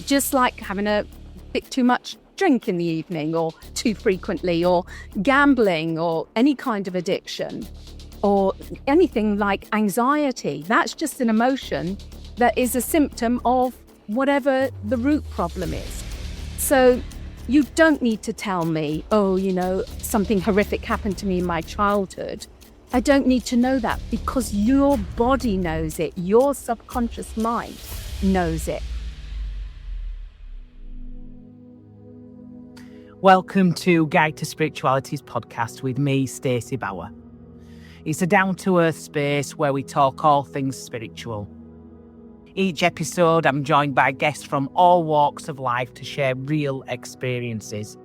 just like having a bit too much drink in the evening or too frequently, or gambling, or any kind of addiction, or anything like anxiety. That's just an emotion that is a symptom of whatever the root problem is. So you don't need to tell me, something horrific happened to me in my childhood. I don't need to know that, because your body knows it. Your subconscious mind knows it. Welcome to Guide to Spirituality's podcast with me, Stacey Bauer. It's a down-to-earth space where we talk all things spiritual. Each episode, I'm joined by guests from all walks of life to share real experiences,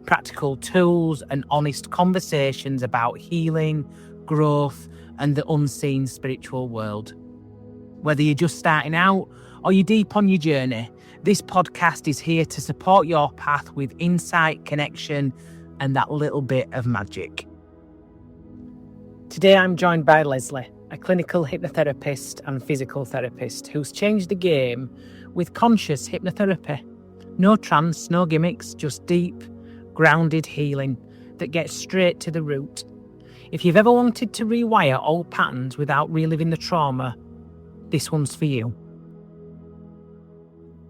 practical tools, and honest conversations about healing, growth, and the unseen spiritual world. Whether you're just starting out or you're deep on your journey, this podcast is here to support your path with insight, connection, and that little bit of magic. Today I'm joined by Lesley, a clinical hypnotherapist and physical therapist who's changed the game with conscious hypnotherapy. No trance, no gimmicks, just deep, grounded healing that gets straight to the root. If you've ever wanted to rewire old patterns without reliving the trauma, this one's for you.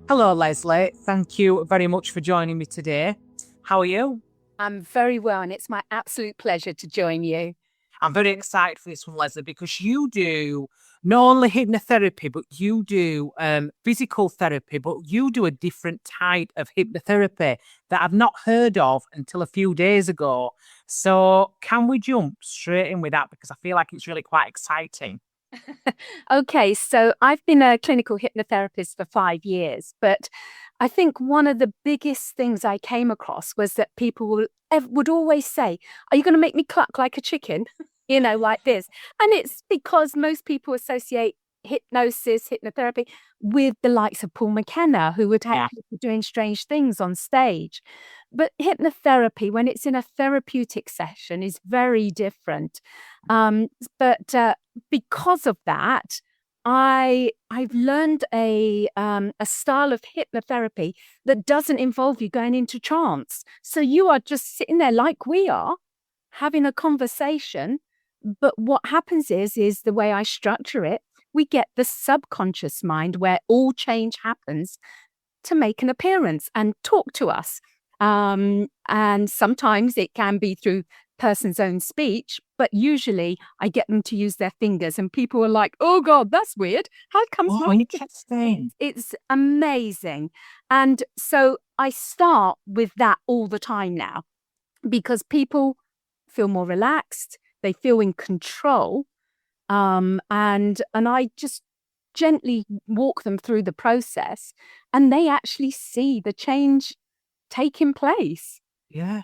Hello, Lesley. Thank you very much for joining me today. How are you? I'm very well, and it's my absolute pleasure to join you. I'm very excited for this one, Lesley, because you do not only hypnotherapy, but you do physical therapy, but you do a different type of hypnotherapy that I've not heard of until a few days ago. So can we jump straight in with that? Because I feel like it's really quite exciting. Okay, so I've been a clinical hypnotherapist for 5 years, but I think one of the biggest things I came across was that people would always say, "Are you going to make me cluck like a chicken?" Like this. And it's because most people associate hypnosis, hypnotherapy with the likes of Paul McKenna, who would have people doing strange things on stage. But hypnotherapy, when it's in a therapeutic session, is very different. But because of that, I've learned a style of hypnotherapy that doesn't involve you going into trance. So you are just sitting there like we are, having a conversation. But what happens is the way I structure it, we get the subconscious mind where all change happens to make an appearance and talk to us. And sometimes it can be through person's own speech, but usually I get them to use their fingers, and people are like, "Oh God, that's weird. How comes It's amazing." And so I start with that all the time now, because people feel more relaxed, they feel in control, and I just gently walk them through the process, and they actually see the change taking place. Yeah.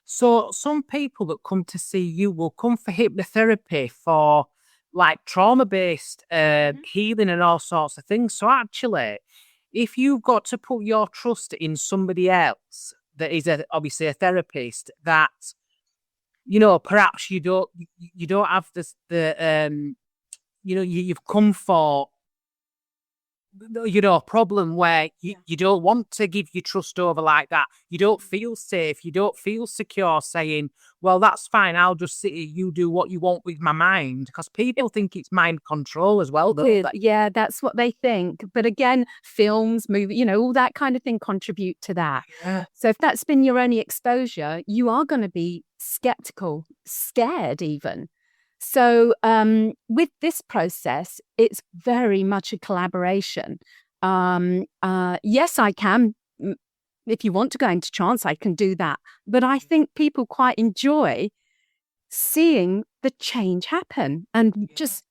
So some people that come to see you will come for hypnotherapy for like trauma-based healing and all sorts of things. So actually, if you've got to put your trust in somebody else that is obviously a therapist, that perhaps you don't have you've come for a problem where you don't want to give your trust over like that. You don't feel safe. You don't feel secure saying, "Well, that's fine. I'll just sit here. You do what you want with my mind." Because people think it's mind control as well. Yeah, that's what they think. But again, films, movies, all that kind of thing contribute to that. Yeah. So if that's been your only exposure, you are going to be skeptical, scared even. So with this process, it's very much a collaboration. Yes, I can. If you want to go into trance, I can do that. But I think people quite enjoy seeing the change happen and just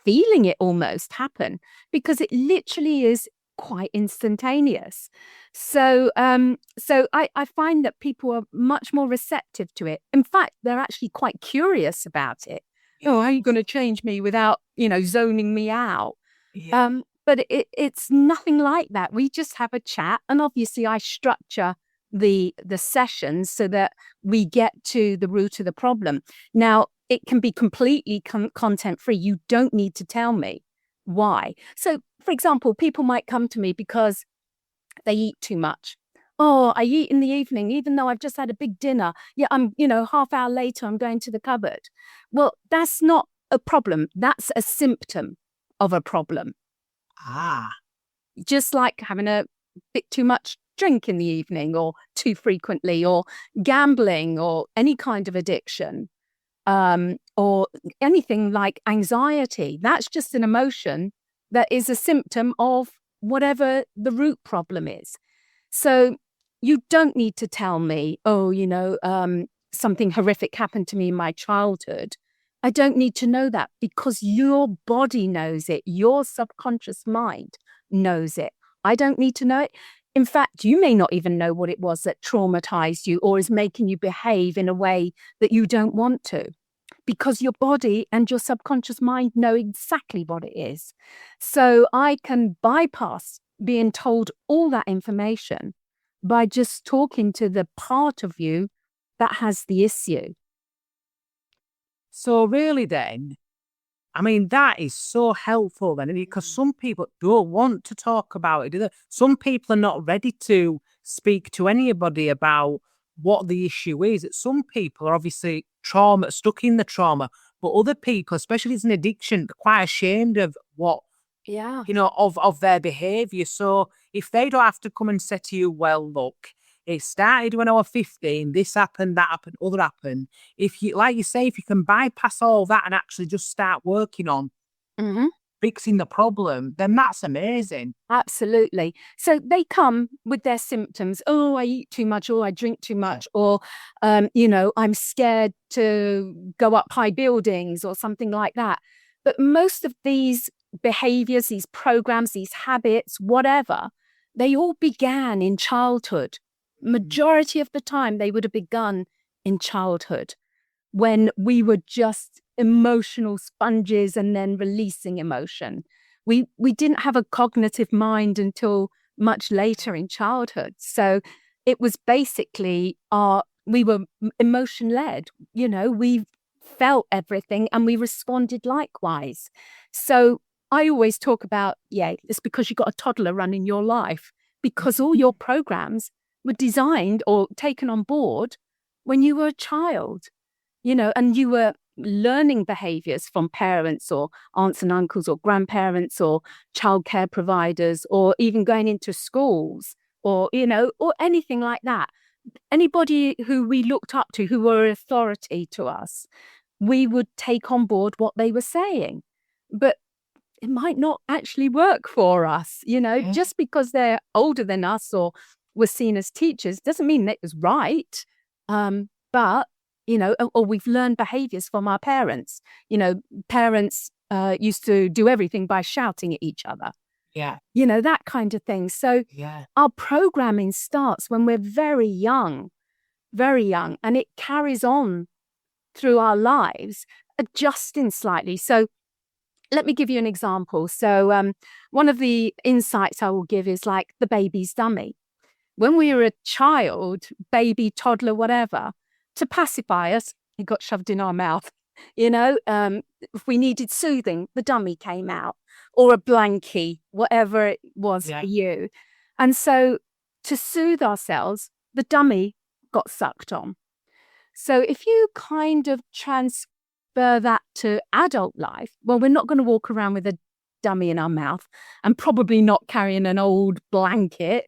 feeling it almost happen, because it literally is quite instantaneous. So I find that people are much more receptive to it. In fact, they're actually quite curious about it. "Oh, how are you going to change me without, zoning me out?" Yeah. But it's nothing like that. We just have a chat, and obviously I structure the sessions so that we get to the root of the problem. Now, it can be completely content free. You don't need to tell me why. So, for example, people might come to me because They eat too much. Oh, I eat in the evening, even though I've just had a big dinner. Yeah, I'm, half hour later, I'm going to the cupboard. Well, that's not a problem. That's a symptom of a problem. Ah. Just like having a bit too much drink in the evening or too frequently, or gambling, or any kind of addiction, or anything like anxiety. That's just an emotion that is a symptom of whatever the root problem is. So you don't need to tell me, something horrific happened to me in my childhood. I don't need to know that, because your body knows it. Your subconscious mind knows it. I don't need to know it. In fact, you may not even know what it was that traumatized you or is making you behave in a way that you don't want to, because your body and your subconscious mind know exactly what it is. So I can bypass being told all that information by just talking to the part of you that has the issue. So really then, I mean, that is so helpful then, because some people don't want to talk about it, do they? Some people are not ready to speak to anybody about what the issue is. Some people are obviously stuck in the trauma, but other people, especially if it's an addiction, are quite ashamed of what, Yeah. of their behaviour. So if they don't have to come and say to you, well, look, it started when I was 15, this happened, that happened, other happened. If you, like you say, if you can bypass all that and actually just start working on fixing the problem, then that's amazing. Absolutely. So they come with their symptoms. Oh, I eat too much, or I drink too much, or, I'm scared to go up high buildings or something like that. But most of these behaviors, these programs, these habits, whatever, they all began in childhood. Majority of the time, they would have begun in childhood, when we were just emotional sponges and then releasing emotion. We didn't have a cognitive mind until much later in childhood. So it was basically we were emotion led. We felt everything and we responded likewise. So I always talk about, it's because you got a toddler running your life, because all your programs were designed or taken on board when you were a child. And you were learning behaviors from parents or aunts and uncles or grandparents or childcare providers, or even going into schools, or anything like that. Anybody who we looked up to, who were authority to us, we would take on board what they were saying. But it might not actually work for us, just because they're older than us or were seen as teachers doesn't mean that it was right. But or we've learned behaviors from our parents. Parents used to do everything by shouting at each other. Yeah. That kind of thing. So our programming starts when we're very young, and it carries on through our lives, adjusting slightly. So let me give you an example. So one of the insights I will give is like the baby's dummy. When we were a child, baby, toddler, whatever, to pacify us, it got shoved in our mouth. If we needed soothing, the dummy came out, or a blankie, whatever it was for you. And so to soothe ourselves, the dummy got sucked on. So if you kind of transfer that to adult life, well, we're not going to walk around with a dummy in our mouth, and probably not carrying an old blanket.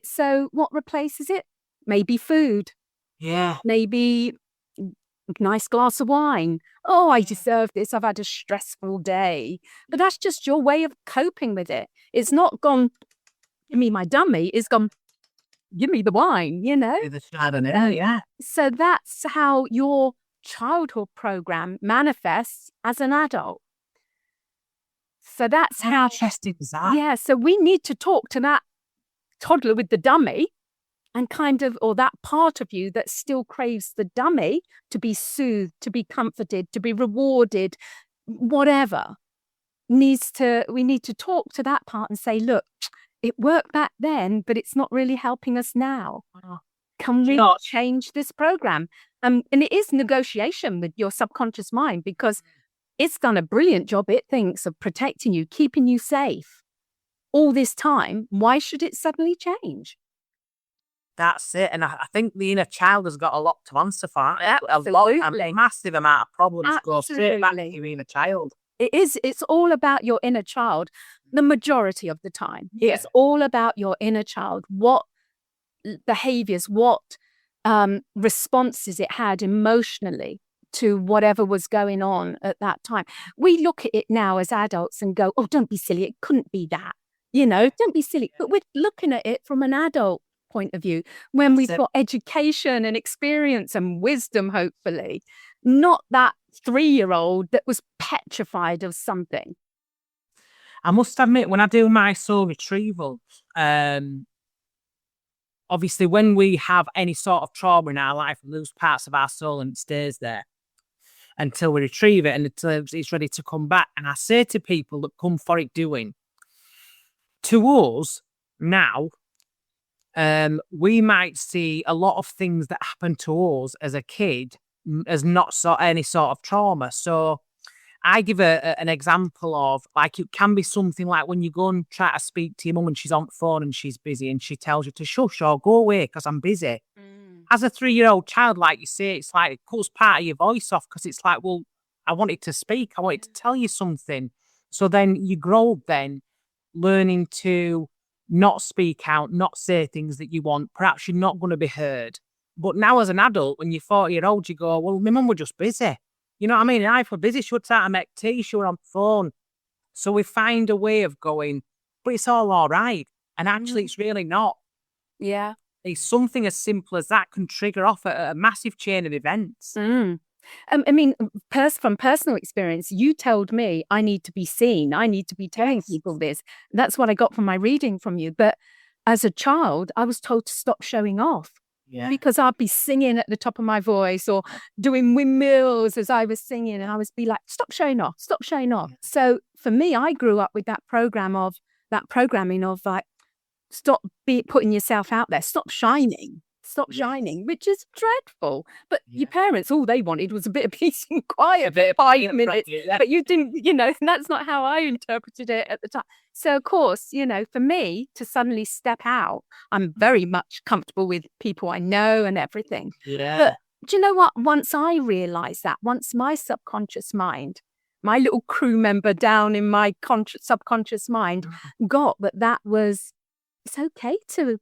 So what replaces it? Maybe food. Yeah. Maybe a nice glass of wine. Oh, I deserve this. I've had a stressful day. But that's just your way of coping with it. It's not gone, give me my dummy. It's gone, give me the wine, So that's how your childhood program manifests as an adult. So that's how interesting is that? Yeah, so we need to talk to that toddler with the dummy, and or that part of you that still craves the dummy to be soothed, to be comforted, to be rewarded, whatever. We need to talk to that part and say, look, it worked back then, but it's not really helping us now. Can we change this program? And it is negotiation with your subconscious mind, because it's done a brilliant job, it thinks, of protecting you, keeping you safe. all this time, why should it suddenly change? That's it. And I think the inner child has got a lot to answer for. Absolutely. A massive amount of problems go straight back to Absolutely. your inner child. It is. It's all about your inner child the majority of the time. Yeah. It's all about your inner child. What behaviors, what responses it had emotionally to whatever was going on at that time. We look at it now as adults and go, oh, don't be silly. It couldn't be that. Don't be silly. But we're looking at it from an adult point of view when we've got education and experience and wisdom, hopefully, not that 3-year-old that was petrified of something. I must admit, when I do my soul retrieval, obviously when we have any sort of trauma in our life, we lose parts of our soul and it stays there until we retrieve it and until it's ready to come back. And I say to people that come for it doing, to us now, we might see a lot of things that happen to us as a kid as not any sort of trauma. So I give an example of, like, it can be something like when you go and try to speak to your mum and she's on the phone and she's busy and she tells you to shush or go away because I'm busy. As a 3-year-old child, like you say, it's like it cuts part of your voice off because it's like, well, I wanted to speak. I wanted to tell you something. So then you grow up then learning to not speak out, not say things that you want. Perhaps you're not going to be heard. But now as an adult, when you're 40-year-old, you go, well, my mum was just busy. You know what I mean? If we're busy, she would start to make tea, she were on the phone. So we find a way of going, but it's all right. And actually, it's really not. Yeah. It's something as simple as that can trigger off a massive chain of events. I mean, from personal experience, you told me I need to be seen. I need to be telling people this. That's what I got from my reading from you. But as a child, I was told to stop showing off. Yeah. Because I'd be singing at the top of my voice or doing windmills as I was singing. And I would be like, stop showing off, stop showing off. So for me, I grew up with that programming of like, stop putting yourself out there, stop shining, which is dreadful. But your parents, all they wanted was a bit of peace and quiet for 5 minutes. But you didn't, that's not how I interpreted it at the time. So, of course, for me to suddenly step out, I'm very much comfortable with people I know and everything. Yeah. But do you know what? Once I realized that, once my subconscious mind, my little crew member down in my subconscious mind got that was, it's okay to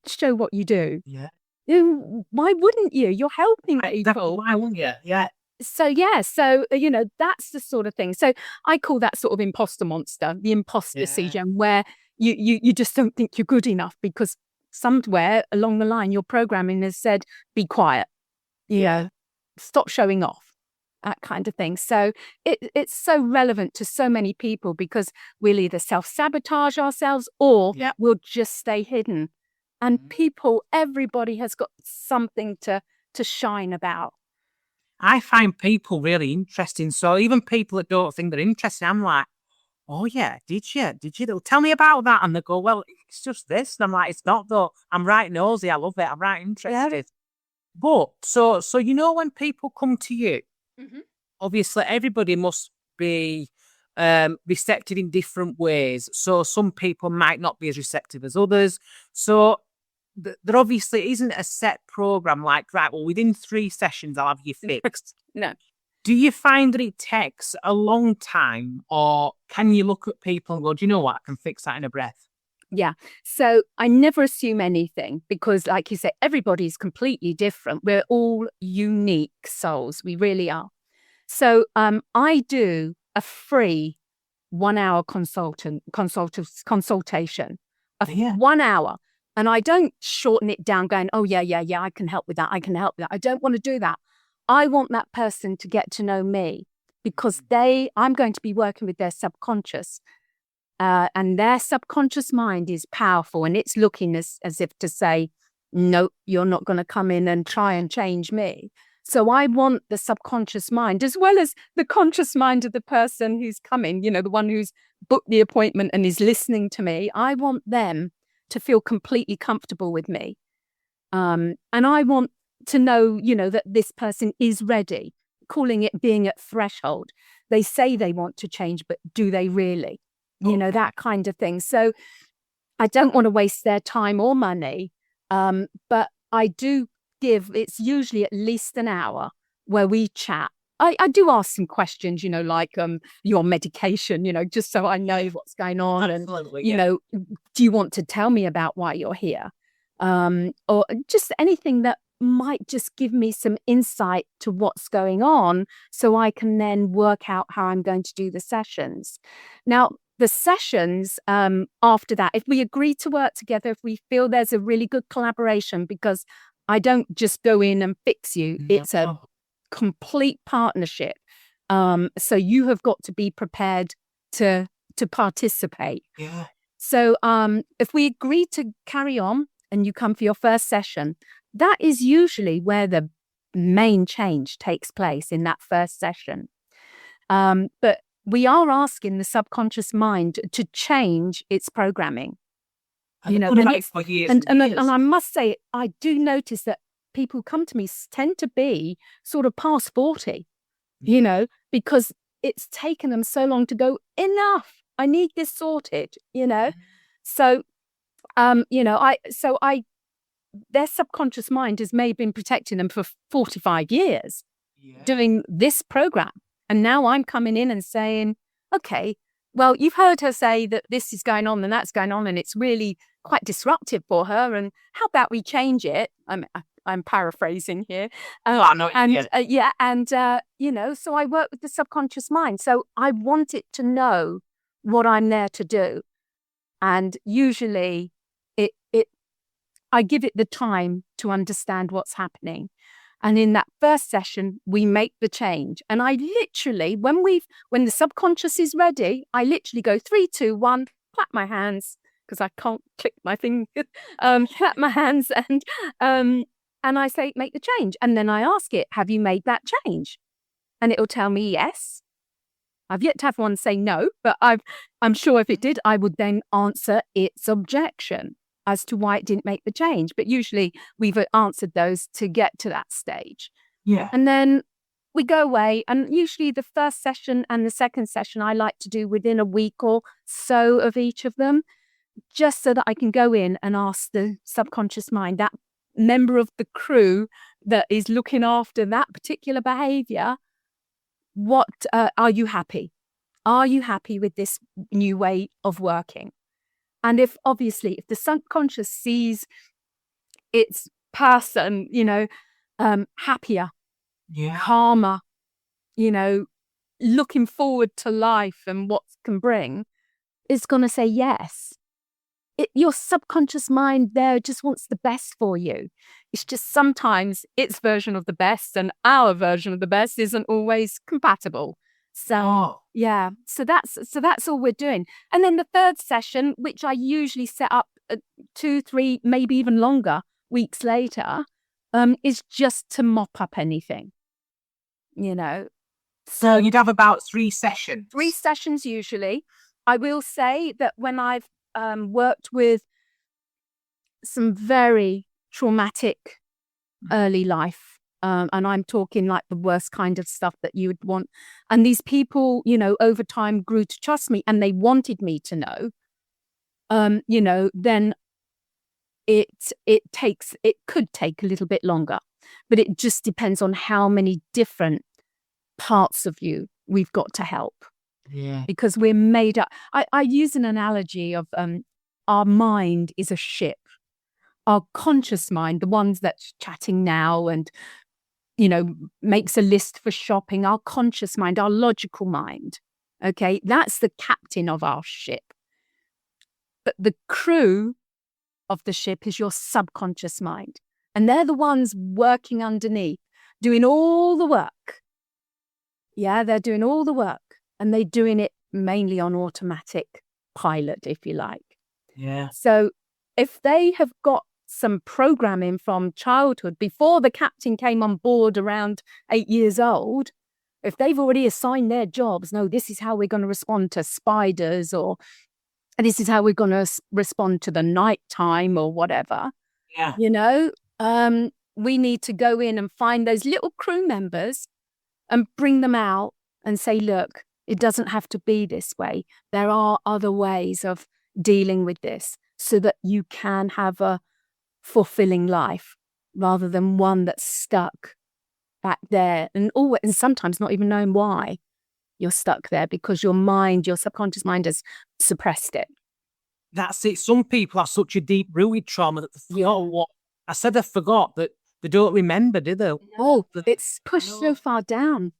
show what you do. Yeah. Why wouldn't you? You're helping people. Why wouldn't you? Yeah. So, that's the sort of thing. So I call that sort of imposter monster, the imposter syndrome, where you just don't think you're good enough because somewhere along the line, your programming has said, be quiet, stop showing off, that kind of thing. So it's so relevant to so many people because we'll either self-sabotage ourselves or we'll just stay hidden. And everybody has got something to shine about. I find people really interesting. So even people that don't think they're interesting, I'm like, oh yeah, did you? They'll tell me about that. And they go, well, it's just this. And I'm like, it's not though. I'm right nosy. I love it. I'm right interested. Yeah. But so when people come to you, obviously everybody must be receptive in different ways. So some people might not be as receptive as others. So there obviously isn't a set program like, right, well, within 3 sessions, I'll have you fixed. No. Do you find that it takes a long time, or can you look at people and go, do you know what, I can fix that in a breath? Yeah. So I never assume anything because, like you say, everybody's completely different. We're all unique souls. We really are. So I do a free 1-hour consultation of 1 hour. And I don't shorten it down going, oh, yeah, I can help with that. I don't want to do that. I want that person to get to know me because I'm going to be working with their subconscious. And their subconscious mind is powerful and it's looking as if to say, no, you're not going to come in and try and change me. So I want the subconscious mind as well as the conscious mind of the person who's coming, the one who's booked the appointment and is listening to me. I want them to feel completely comfortable with me. And I want to know, that this person is ready, calling it being at threshold. They say they want to change, but do they really? that kind of thing. So I don't want to waste their time or money. But I do it's usually at least an hour where we chat. I do ask some questions, like your medication, just so I know what's going on. Absolutely, and, do you want to tell me about why you're here? Or just anything that might just give me some insight to what's going on so I can then work out how I'm going to do the sessions. Now, the sessions after that, if we agree to work together, if we feel there's a really good collaboration, because I don't just go in and fix you, it's a complete partnership. So you have got to be prepared to participate. Yeah. So if we agree to carry on and you come for your first session, that is usually where the main change takes place, in that first session. But we are asking the subconscious mind to change its programming. And for years and I must say, I do notice that people come to me tend to be sort of past 40, because it's taken them so long to go, enough, I need this sorted, So, their subconscious mind has maybe been protecting them for 45 years doing this program. And now I'm coming in and saying, okay, well, you've heard her say that this is going on and that's going on, and it's really quite disruptive for her. And how about we change it? I'm paraphrasing here. So I work with the subconscious mind. So I want it to know what I'm there to do. And usually I give it the time to understand what's happening. And in that first session, we make the change. And I literally, when the subconscious is ready, I literally go 3, 2, 1, clap my hands, because I can't click my finger, clap my hands, and I say, make the change. And then I ask it, have you made that change? And it'll tell me yes. I've yet to have one say no, but I'm sure if it did, I would then answer its objection as to why it didn't make the change. But usually we've answered those to get to that stage. Yeah. And then we go away. And usually the first session and the second session I like to do within a week or so of each of them, just so that I can go in and ask the subconscious mind, that member of the crew that is looking after that particular behavior, what are you happy? Are you happy with this new way of working? And if the subconscious sees its person, happier, calmer, looking forward to life and what can bring, it's going to say yes. Your subconscious mind there just wants the best for you. It's just sometimes its version of the best and our version of the best isn't always compatible. So so that's all we're doing. And then the third session, which I usually set up 2, 3, maybe even longer weeks later, is just to mop up anything, So you'd have about 3 sessions. 3 sessions usually. I will say that when I've worked with some very traumatic early life, and I'm talking like the worst kind of stuff that you would want. And these people, over time grew to trust me, and they wanted me to know. Then it could take a little bit longer, but it just depends on how many different parts of you we've got to help. Yeah. Because we're made up. I use an analogy of our mind is a ship. Our conscious mind, the ones that's chatting now and makes a list for shopping, our conscious mind, our logical mind, okay, that's the captain of our ship. But the crew of the ship is your subconscious mind, and they're the ones working underneath, doing all the work. They're doing all the work, and they're doing it mainly on automatic pilot, if you like. So if they have got some programming from childhood before the captain came on board around 8 years old, if they've already assigned their jobs, no, this is how we're going to respond to spiders, or this is how we're going to respond to the nighttime or whatever. We need to go in and find those little crew members and bring them out and say, look, It doesn't have to be this way. There are other ways of dealing with this so that you can have a fulfilling life rather than one that's stuck back there and sometimes not even knowing why you're stuck there because your subconscious mind has suppressed it. That's it. Some people have such a deep-rooted trauma that they forgot what I said. They forgot that they don't remember, do they? Oh, it's pushed so far down.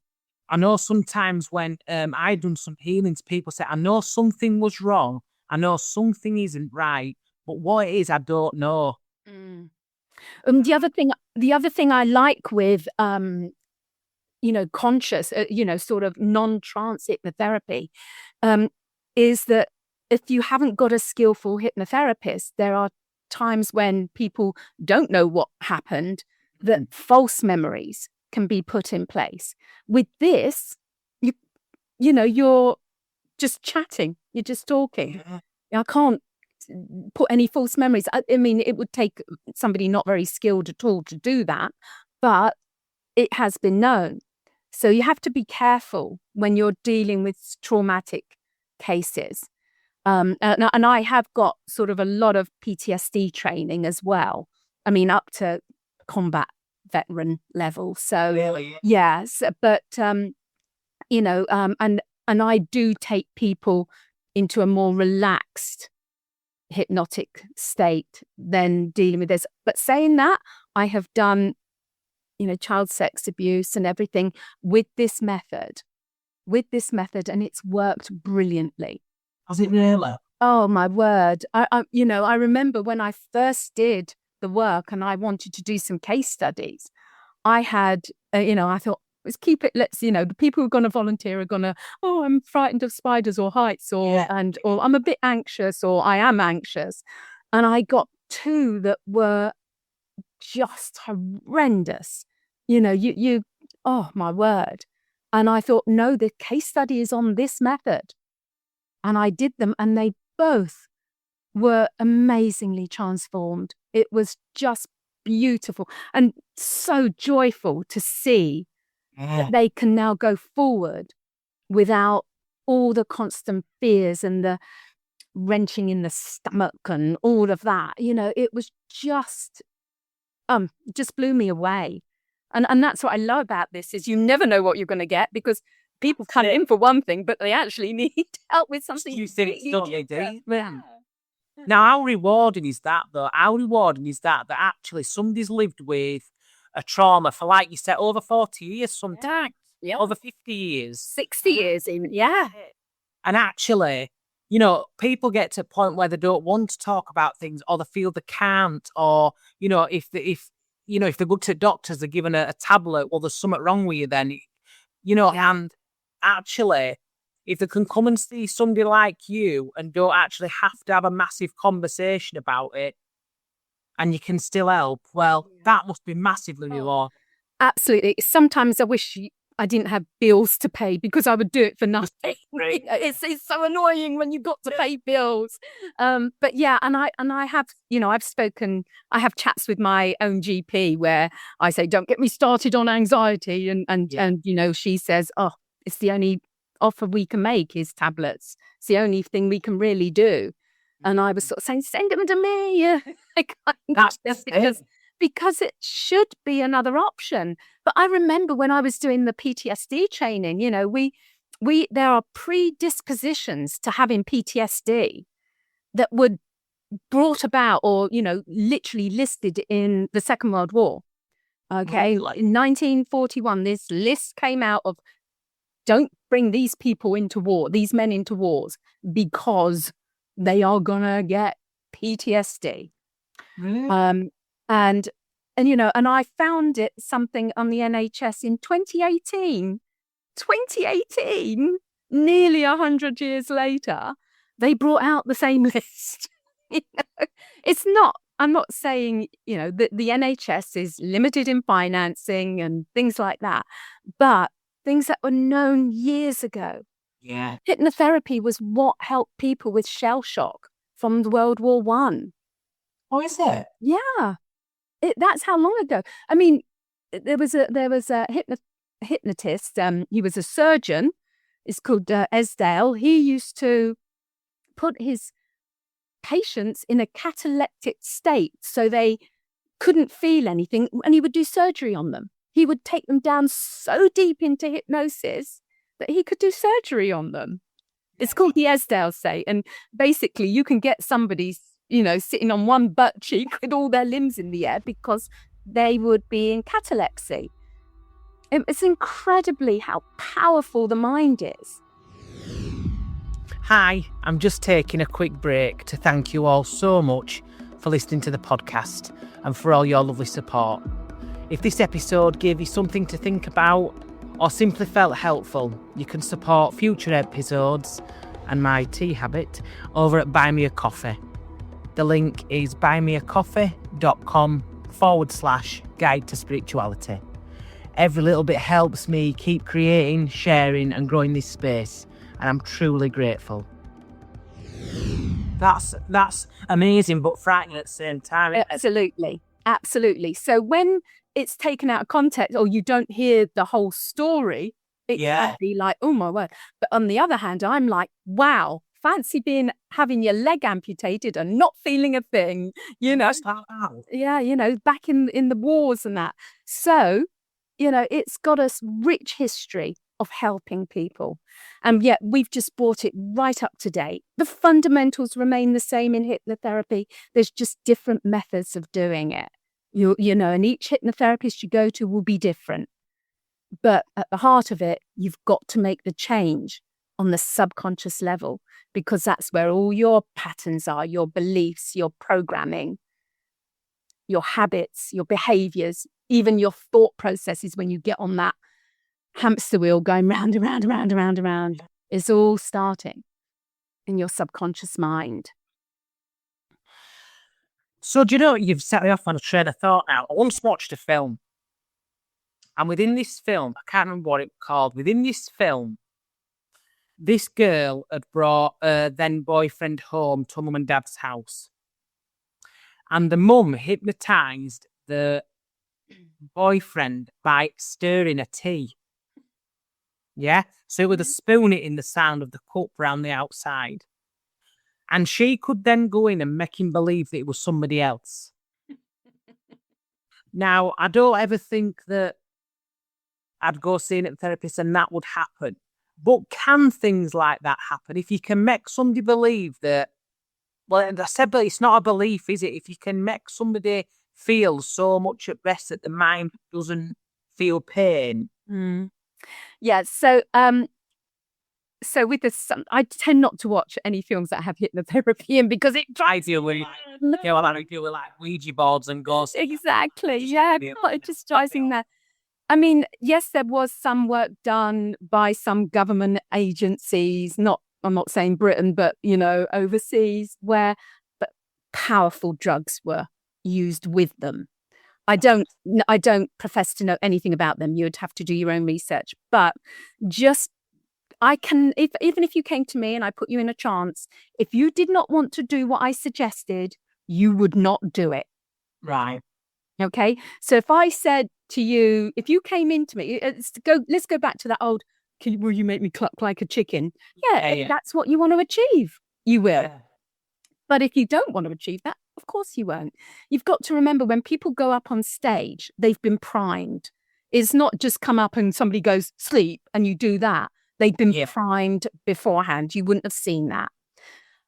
I know sometimes when I've done some healings, people say, I know something was wrong. I know something isn't right, but what it is, I don't know. The other thing I like with, conscious, sort of non-trance hypnotherapy, is that if you haven't got a skillful hypnotherapist, there are times when people don't know what happened, that false memories can be put in place. With this, you're just chatting, you're just talking. I can't put any false memories. I mean, it would take somebody not very skilled at all to do that, but it has been known. So you have to be careful when you're dealing with traumatic cases. And I have got sort of a lot of PTSD training as well. I mean, up to combat veteran level. So Really? yes, but and I do take people into a more relaxed hypnotic state than dealing with this. But saying that, I have done, child sex abuse and everything with this method, and it's worked brilliantly. Has it really? Oh my word! I remember when I first did the work and I wanted to do some case studies. I had, I thought, let's keep it. The people who are going to volunteer are going to, I'm frightened of spiders or heights, or I'm a bit anxious, or I am anxious, and I got 2 that were just horrendous. Oh my word! And I thought, no, the case study is on this method. And I did them, and they both were amazingly transformed. It was just beautiful and so joyful to see that they can now go forward without all the constant fears and the wrenching in the stomach and all of that. It was just blew me away. And that's what I love about this, is you never know what you're going to get, because people come in for one thing, but they actually need help with something. You think it's not you do. Now, how rewarding is that, though? How rewarding is that actually somebody's lived with a trauma for, like you said, over 40 years sometimes, over 50 years. 60 years even, yeah. And actually, people get to a point where they don't want to talk about things, or they feel they can't, or, if they go to doctors, they're given a tablet, well, there's something wrong with you then, and actually, if they can come and see somebody like you and don't actually have to have a massive conversation about it, and you can still help, well, that must be massively rewarding. Absolutely. Sometimes I wish I didn't have bills to pay, because I would do it for nothing. It's so annoying when you've got to pay bills. But yeah, and I have, I have chats with my own GP where I say, don't get me started on anxiety. And she says, it's the only offer we can make is tablets. It's the only thing we can really do. And I was sort of saying, send them to me. That's because it should be another option. But I remember when I was doing the PTSD training, there are predispositions to having PTSD that were brought about, or, literally listed in the Second World War. Okay. In 1941, this list came out of, don't bring these people into war, these men into wars, because they are going to get PTSD. Really? And I found it something on the NHS in 2018. 2018, nearly 100 years later, they brought out the same list. It's not, I'm not saying, that the NHS is limited in financing and things like that, but things that were known years ago. Yeah. Hypnotherapy was what helped people with shell shock from World War I. Oh, is it? Yeah. That's how long ago. I mean, there was a hypnotist. He was a surgeon. It's called Esdale. He used to put his patients in a cataleptic state so they couldn't feel anything, and he would do surgery on them. He would take them down so deep into hypnosis that he could do surgery on them. It's called the Esdale state, and basically you can get somebody, sitting on one butt cheek with all their limbs in the air because they would be in catalepsy. It's incredibly how powerful the mind is. Hi, I'm just taking a quick break to thank you all so much for listening to the podcast and for all your lovely support. If this episode gave you something to think about or simply felt helpful, you can support future episodes and my tea habit over at Buy Me a Coffee. The link is buymeacoffee.com/guide to spirituality. Every little bit helps me keep creating, sharing and growing this space, and I'm truly grateful. That's amazing, but frightening at the same time. Absolutely. So when it's taken out of context or you don't hear the whole story, it can be like, oh my word. But on the other hand, I'm like, wow, fancy having your leg amputated and not feeling a thing, Yeah, back in the wars and that. So, it's got a rich history of helping people. And yet we've just brought it right up to date. The fundamentals remain the same in hypnotherapy. There's just different methods of doing it. And each hypnotherapist you go to will be different. But at the heart of it, you've got to make the change on the subconscious level, because that's where all your patterns are, your beliefs, your programming, your habits, your behaviors, even your thought processes when you get on that hamster wheel going round and round and round and round and round. It's all starting in your subconscious mind. So do you know, you've set me off on a train of thought now. I once watched a film, and within this film, I can't remember what it was called, within this film, this girl had brought her then boyfriend home to mum and dad's house. And the mum hypnotised the boyfriend by stirring a tea. Yeah? So it was a spoon it in the sound of the cup round the outside. And she could then go in and make him believe that it was somebody else. Now, I don't ever think that I'd go see a therapist and that would happen. But can things like that happen? If you can make somebody believe that, well, I said, but it's not a belief, is it? If you can make somebody feel so much at rest that the mind doesn't feel pain. Yeah, so with this, I tend not to watch any films that have hypnotherapy in, because it drives I deal with like Ouija boards and ghosts. Exactly, yeah, it just drives me mad. I mean, yes, there was some work done by some government agencies, I'm not saying Britain, but, overseas, but powerful drugs were used with them. I don't profess to know anything about them. You'd have to do your own research. But even if you came to me and I put you in a trance, if you did not want to do what I suggested, you would not do it. Right. Okay. So if I said to you, if you came into me, let's go back to that old, will you make me cluck like a chicken? Yeah, if that's what you want to achieve, you will. Yeah. But if you don't want to achieve that, of course you won't. You've got to remember, when people go up on stage, they've been primed. It's not just come up and somebody goes, sleep, and you do that. They've been primed beforehand. You wouldn't have seen that.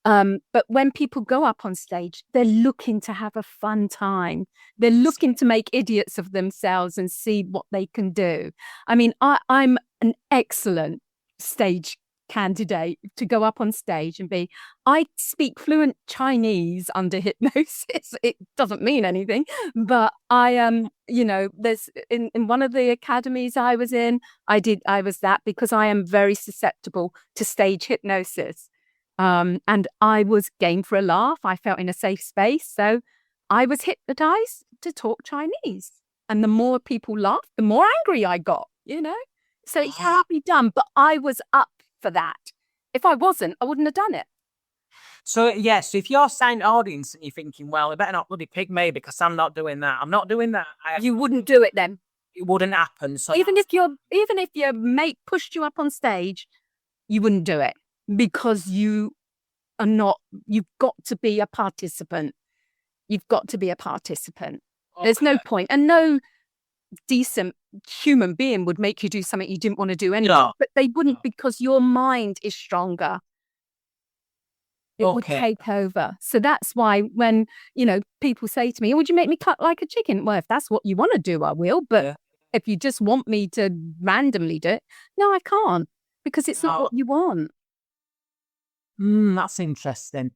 But when people go up on stage, they're looking to have a fun time. They're looking to make idiots of themselves and see what they can do. I mean, I'm an excellent stage candidate to go up on stage and I speak fluent Chinese under hypnosis. It doesn't mean anything, but I there's in one of the academies I was in, I was that because I am very susceptible to stage hypnosis. And I was game for a laugh. I felt in a safe space. So I was hypnotized to talk Chinese. And the more people laughed, the more angry I got, So it can't be done. But I was up for that. If I wasn't, I wouldn't have done it. So, yes, if you're signed audience and you're thinking, well, I better not bloody pick me because I'm not doing that. I'm not doing that. You wouldn't do it then. It wouldn't happen. So even if your mate pushed you up on stage, you wouldn't do it because you've got to be a participant. You've got to be a participant. Okay. There's no point. And no decent human being would make you do something you didn't want to do anyway. No. But they wouldn't, because your mind is stronger. It would take over. So that's why when, people say to me, would you make me cut like a chicken? Well, if that's what you want to do, I will. But if you just want me to randomly do it, no, I can't, because it's not what you want. That's interesting.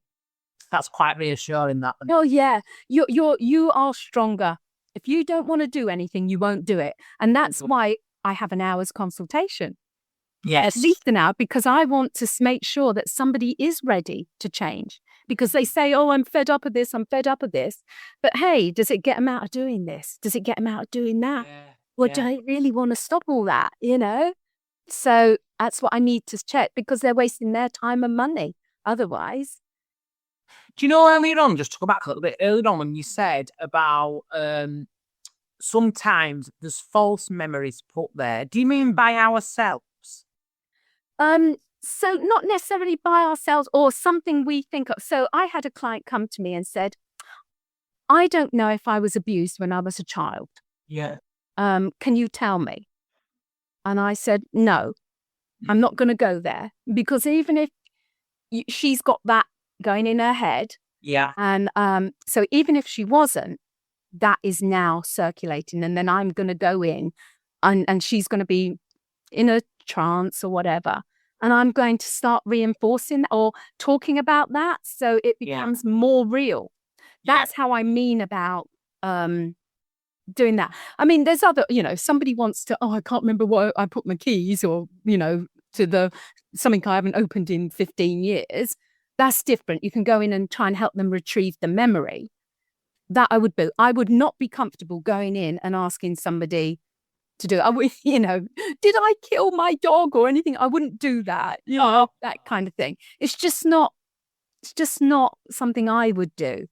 That's quite reassuring, that. Oh yeah, you are stronger. If you don't want to do anything, you won't do it, and that's why I have an hour's consultation. Yes, at least an hour, because I want to make sure that somebody is ready to change. Because they say, "Oh, I'm fed up of this. I'm fed up of this." But hey, does it get them out of doing this? Does it get them out of doing that? Or do they really want to stop all that? So that's what I need to check, because they're wasting their time and money otherwise. Do you know, earlier on, just to go back a little bit, earlier on when you said about sometimes there's false memories put there, do you mean by ourselves? So not necessarily by ourselves, or something we think of. So I had a client come to me and said, I don't know if I was abused when I was a child. Yeah. Can you tell me? And I said, no, I'm not going to go there, because even if she's got that going in her head. Yeah. And so even if she wasn't, that is now circulating. And then I'm going to go in and she's going to be in a trance or whatever. And I'm going to start reinforcing or talking about that, so it becomes more real. That's how I mean about doing that. I mean, there's other, somebody wants to, I can't remember where I put my keys, or, to something I haven't opened in 15 years. That's different. You can go in and try and help them retrieve the memory. That I would do. I would not be comfortable going in and asking somebody to do it. I would, did I kill my dog or anything? I wouldn't do that. That kind of thing. It's just not something I would do.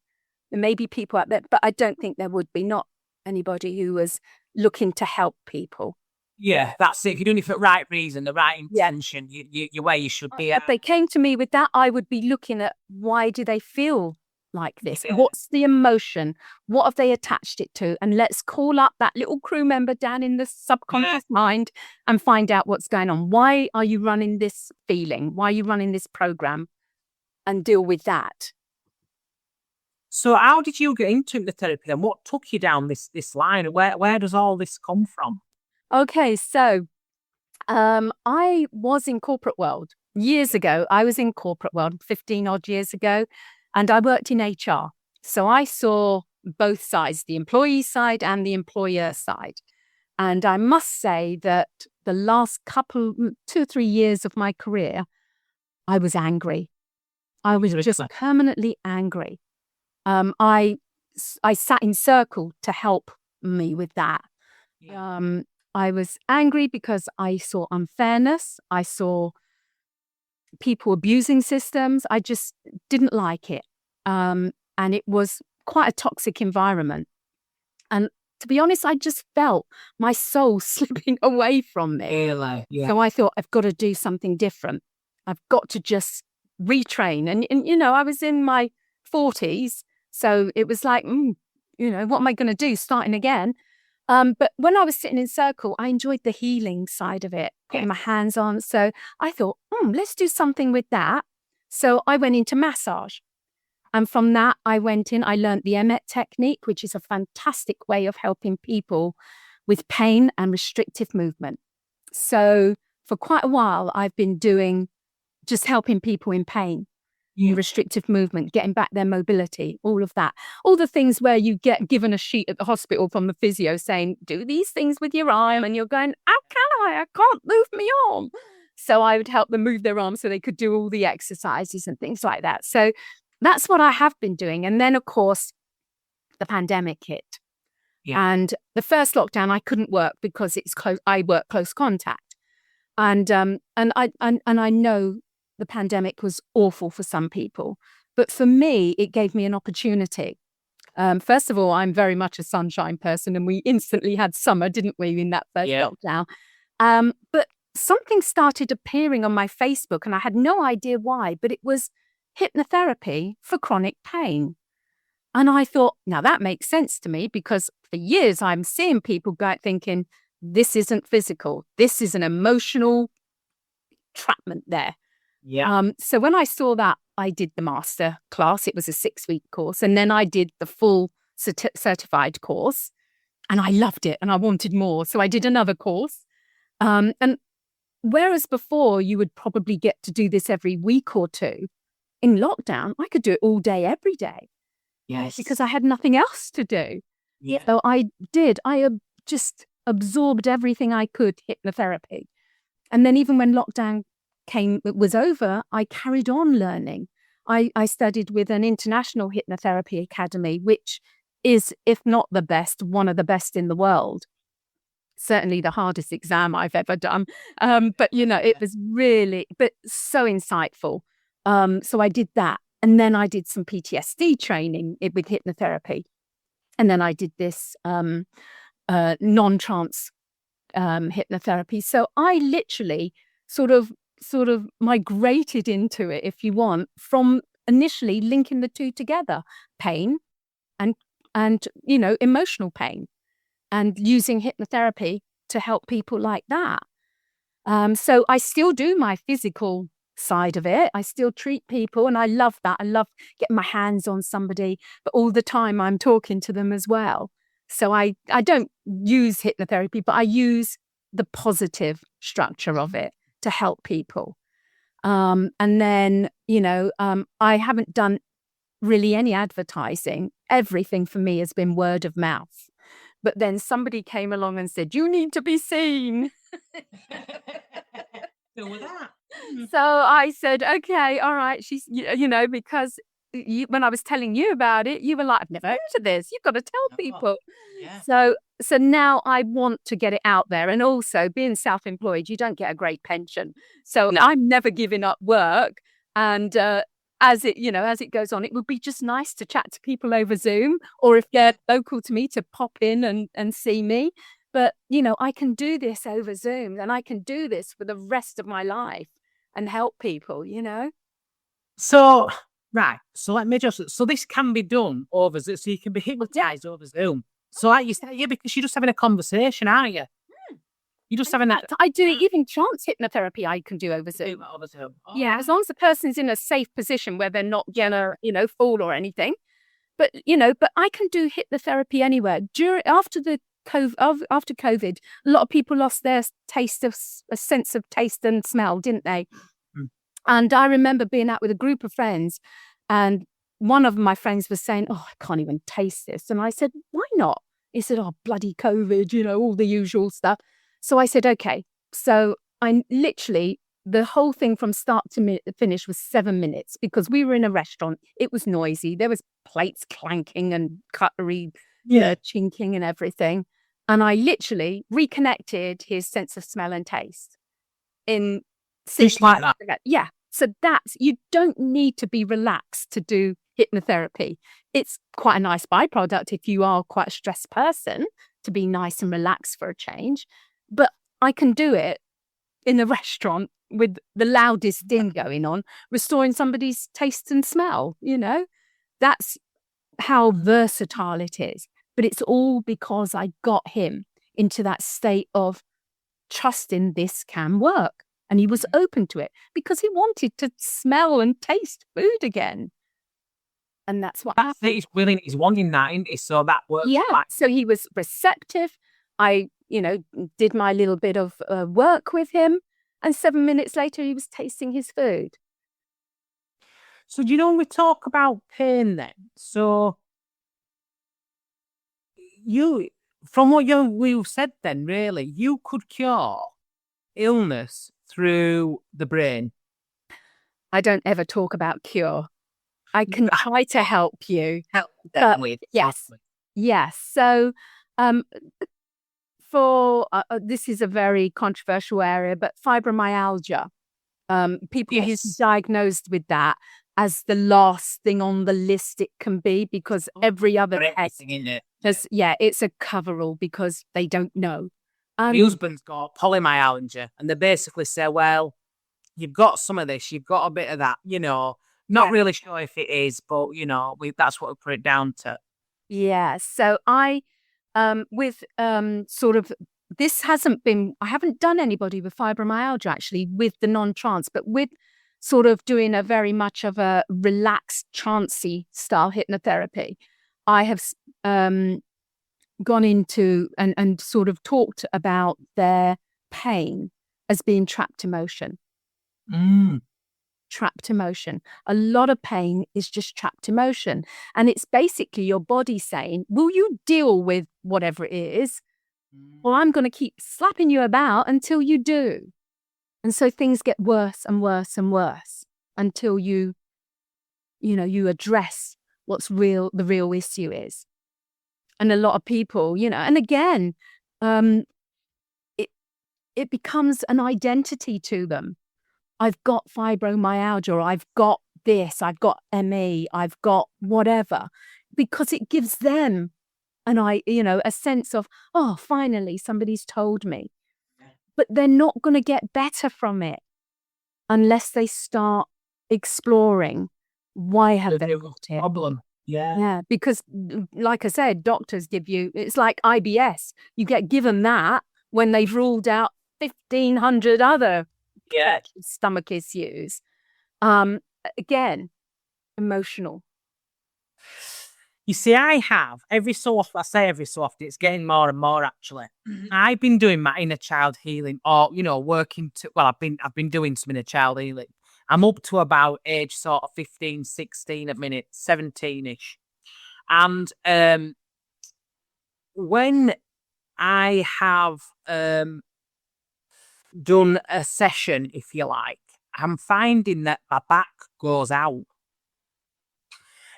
There may be people out there, but I don't think there would be. Not anybody who was looking to help people. Yeah, that's it. If you're doing it for the right reason, the right intention, you're where you should be at. If they came to me with that, I would be looking at, why do they feel like this? Yeah. What's the emotion? What have they attached it to? And let's call up that little crew member down in the subconscious mind and find out what's going on. Why are you running this feeling? Why are you running this program? And deal with that. So how did you get into hypnotherapy, and what took you down this line? Where does all this come from? Okay, so I was in corporate world years ago. I was in corporate world 15 odd years ago, and I worked in HR. So I saw both sides, the employee side and the employer side. And I must say that the last 2 or 3 years of my career, I was angry. I was just permanently angry. I sat in circle to help me with that. I was angry because I saw unfairness. I saw people abusing systems. I just didn't like it. And it was quite a toxic environment. And to be honest, I just felt my soul slipping away from me. Yeah. So I thought, I've got to do something different. I've got to just retrain. And I was in my 40s. So it was like, what am I going to do? Starting again. But when I was sitting in circle, I enjoyed the healing side of it, putting my hands on. So I thought, let's do something with that. So I went into massage. And from that, I learned the Emmet technique, which is a fantastic way of helping people with pain and restrictive movement. So for quite a while, I've been just helping people in pain. Restrictive movement, getting back their mobility, all of that. All the things where you get given a sheet at the hospital from the physio saying, do these things with your arm, and you're going, how can I? I can't move my arm. So I would help them move their arm so they could do all the exercises and things like that. So that's what I have been doing. And then, of course, the pandemic hit. Yeah. And the first lockdown, I couldn't work because it's close. I work close contact. And I know the pandemic was awful for some people, but for me, it gave me an opportunity. First of all, I'm very much a sunshine person, and we instantly had summer, didn't we, in that first lockdown? But something started appearing on my Facebook, and I had no idea why, but it was hypnotherapy for chronic pain. And I thought, now that makes sense to me, because for years I'm seeing people go thinking, this isn't physical, this is an emotional entrapment there. Yeah. So when I saw that, I did the master class. It was a 6-week course. And then I did the full certified course, and I loved it and I wanted more. So I did another course. And whereas before you would probably get to do this every week or two, in lockdown, I could do it all day, every day. Yes. Because I had nothing else to do. Yeah. So I just absorbed everything I could, hypnotherapy. And then even when lockdown was over, I carried on learning. I studied with an international hypnotherapy academy, which is, if not the best, one of the best in the world. Certainly the hardest exam I've ever done. But, it was really, but so insightful. So I did that. And then I did some PTSD training with hypnotherapy. And then I did this non-trance hypnotherapy. So I literally sort of migrated into it, if you want, from initially linking the two together, pain and emotional pain, and using hypnotherapy to help people like that. So I still do my physical side of it. I still treat people, and I love that. I love getting my hands on somebody, but all the time I'm talking to them as well. So I don't use hypnotherapy, but I use the positive structure of it to help people. And then, I haven't done really any advertising. Everything for me has been word of mouth. But then somebody came along and said, you need to be seen. Deal with that. So I said, okay, all right. She's, because when I was telling you about it, you were like, I've never heard of this. You've got to tell people. Yeah. So now I want to get it out there. And also, being self-employed, you don't get a great pension. So I'm never giving up work. And as it goes on, it would be just nice to chat to people over Zoom, or if they're local to me, to pop in and see me. But, I can do this over Zoom, and I can do this for the rest of my life and help people, So, right. So let me so this can be done over Zoom. So you can be hypnotized over Zoom. So like you said, because you're just having a conversation, aren't you? You're just having that. I do even trance hypnotherapy I can do over Zoom. Over Zoom. Oh. Yeah, as long as the person's in a safe position where they're not gonna, fall or anything. But, but I can do hypnotherapy anywhere. After COVID, a lot of people lost their a sense of taste and smell, didn't they? Mm. And I remember being out with a group of friends, and one of my friends was saying, oh, I can't even taste this. And I said, why not? He said, oh, bloody COVID, all the usual stuff. So I said, okay. So I literally, the whole thing from start to finish was 7 minutes, because we were in a restaurant. It was noisy. There was plates clanking and cutlery chinking and everything. And I literally reconnected his sense of smell and taste in just like that. Yeah. So you don't need to be relaxed to do hypnotherapy. It's quite a nice byproduct if you are quite a stressed person, to be nice and relaxed for a change. But I can do it in a restaurant with the loudest din going on, restoring somebody's taste and smell. That's how versatile it is. But it's all because I got him into that state of trusting this can work. And he was open to it because he wanted to smell and taste food again. And that's what happened. He's willing, he's wanting that, isn't he? So that works. Yeah. So he was receptive. I, did my little bit of work with him. And 7 minutes later, he was tasting his food. So, when we talk about pain then, so from what we've said then, really, you could cure illness through the brain. I don't ever talk about cure. I can try to help you. Help them with. Yes. Yes. So, for this is a very controversial area, but fibromyalgia, people get diagnosed with that as the last thing on the list it can be, because every other test, it's a coverall because they don't know. My husband's got polymyalgia, and they basically say, well, you've got some of this, you've got a bit of that, not really sure if it is, but, that's what we put it down to. Yeah. So I, with sort of, this hasn't been, I haven't done anybody with fibromyalgia actually with the non-trance, but with sort of doing a very much of a relaxed, trancey style hypnotherapy, I have gone into and sort of talked about their pain as being trapped emotion. Trapped emotion. A lot of pain is just trapped emotion. And it's basically your body saying, will you deal with whatever it is? Well, I'm going to keep slapping you about until you do. And so things get worse and worse and worse until you address what's the real issue is. And a lot of people, and again, it becomes an identity to them. I've got fibromyalgia, or I've got this, I've got ME, I've got whatever, because it gives them a sense of, oh, finally somebody's told me. But they're not going to get better from it unless they start exploring why have they got it. Problem. Yeah, because like I said, doctors give you, it's like IBS. You get given that when they've ruled out 1,500 other stomach issues. Again, emotional. You see, I say every so often, it's getting more and more actually. I've been doing my inner child healing, or, I've been doing some inner child healing. I'm up to about age sort of 15, 16 at minute, 17-ish. And when I have done a session, if you like, I'm finding that my back goes out.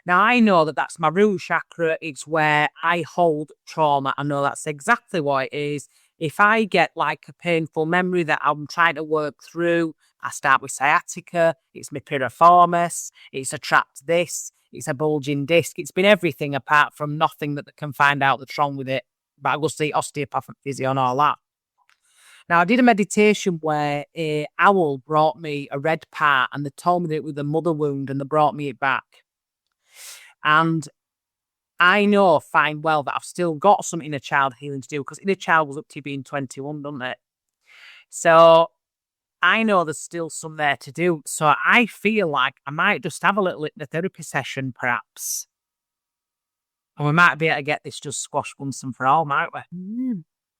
Now, I know that that's my root chakra. It's where I hold trauma. I know that's exactly what it is. If I get like a painful memory that I'm trying to work through, I start with sciatica. It's my piriformis. It's a trapped this. It's a bulging disc. It's been everything apart from nothing that they can find out that's wrong with it. But I go see osteopath and physio and all that. Now, I did a meditation where a owl brought me a red part, and they told me that it was a mother wound, and they brought me it back. And I know fine well that I've still got some inner child healing to do, because inner child was up to being 21, doesn't it? So I know there's still some there to do. So I feel like I might just have a little hypnotherapy session, perhaps. And we might be able to get this just squashed once and for all, might we?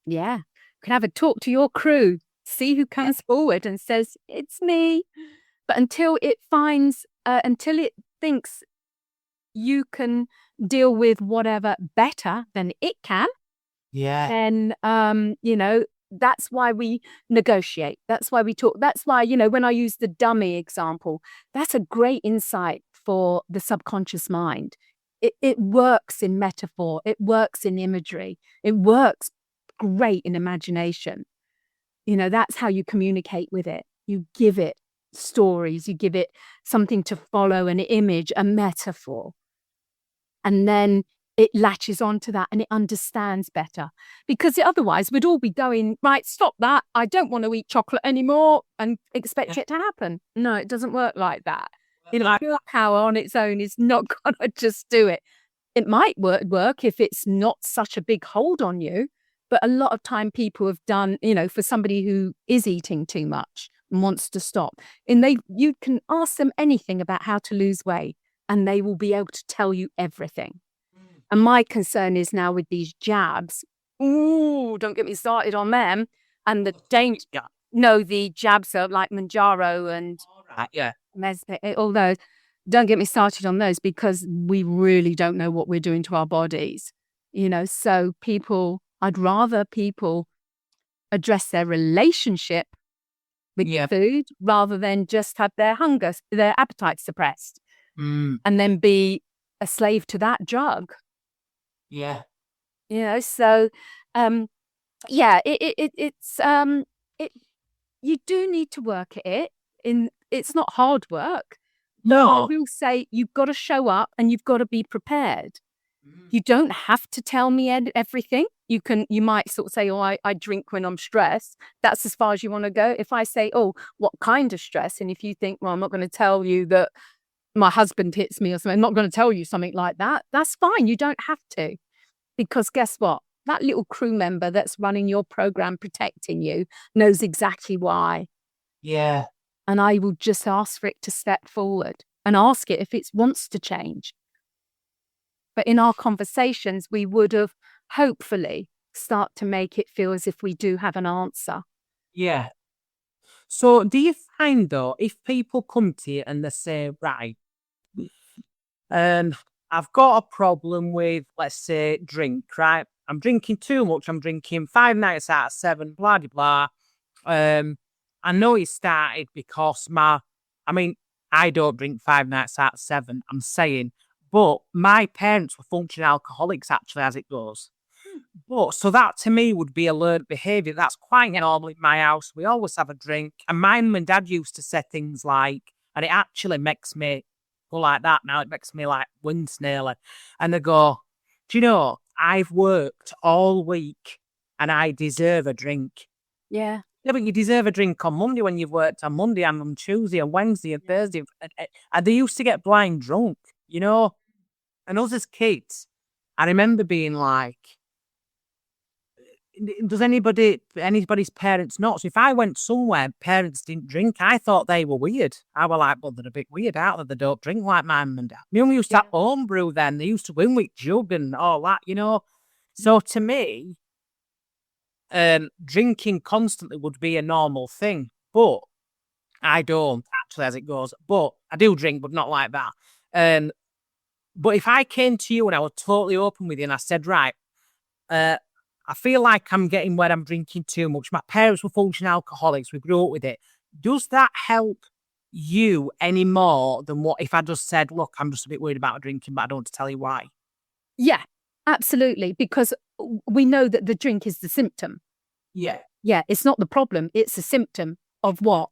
Yeah. You can have a talk to your crew, see who comes forward and says, it's me. But until it thinks you can deal with whatever better than it can, then, that's why we negotiate. That's why we talk. That's why, when I use the dummy example, that's a great insight for the subconscious mind. It works in metaphor. It works in imagery. It works great in imagination. That's how you communicate with it. You give it stories. You give it something to follow, an image, a metaphor. And then it latches onto that and it understands better. Because otherwise we'd all be going, right, stop that. I don't want to eat chocolate anymore and expect it to happen. No, it doesn't work like that. Power on its own is not going to just do it. It might work if it's not such a big hold on you. But a lot of time people have done, for somebody who is eating too much and wants to stop, and you can ask them anything about how to lose weight and they will be able to tell you everything. And my concern is now with these jabs. Ooh, don't get me started on them. And the jabs are like Manjaro and Mesbit, all those. Don't get me started on those, because we really don't know what we're doing to our bodies. So I'd rather people address their relationship with food rather than just have their appetite suppressed and then be a slave to that drug. Yeah. So it's you do need to work at it. It's not hard work. No. I will say you've got to show up and you've got to be prepared. You don't have to tell me everything. you might sort of say, oh, I drink when I'm stressed. That's as far as you want to go. If I say, oh, what kind of stress? And if you think, well, I'm not going to tell you that my husband hits me or something, I'm not going to tell you something like that. That's fine. You don't have to. Because guess what? That little crew member that's running your program, protecting you, knows exactly why. Yeah. And I will just ask for it to step forward and ask it if it wants to change. But in our conversations, we would have hopefully start to make it feel as if we do have an answer. Yeah. So do you find though, if people come to you and they say, right, I've got a problem with, let's say, drink, right? I'm drinking too much. I'm drinking 5 nights out of 7, blah, blah, blah. I know it started because I don't drink 5 nights out of 7, I'm saying, but my parents were functioning alcoholics, actually, as it goes. But so that to me would be a learned behaviour. That's quite normal in my house. We always have a drink. And my mum and dad used to say things like, and it actually makes me go like that now. It makes me like wince nearly. And they go, do you know, I've worked all week and I deserve a drink. Yeah. Yeah, but you deserve a drink on Monday when you've worked on Monday and on Tuesday and Wednesday and Thursday. And they used to get blind drunk, you know. And us as kids, I remember being like, does anybody's parents not? So if I went somewhere, parents didn't drink, I thought they were weird. I were like, well, they're a bit weird out that they don't drink like my mum and dad. My mum used to have homebrew then. They used to win with jug and all that, you know. So to me, drinking constantly would be a normal thing, but I don't actually, as it goes. But I do drink, but not like that. But if I came to you and I was totally open with you and I said, right, I feel like I'm getting where I'm drinking too much. My parents were functioning alcoholics. We grew up with it. Does that help you any more than what if I just said, look, I'm just a bit worried about drinking, but I don't want to tell you why? Yeah, absolutely. Because we know that the drink is the symptom. Yeah. Yeah, it's not the problem. It's a symptom of what?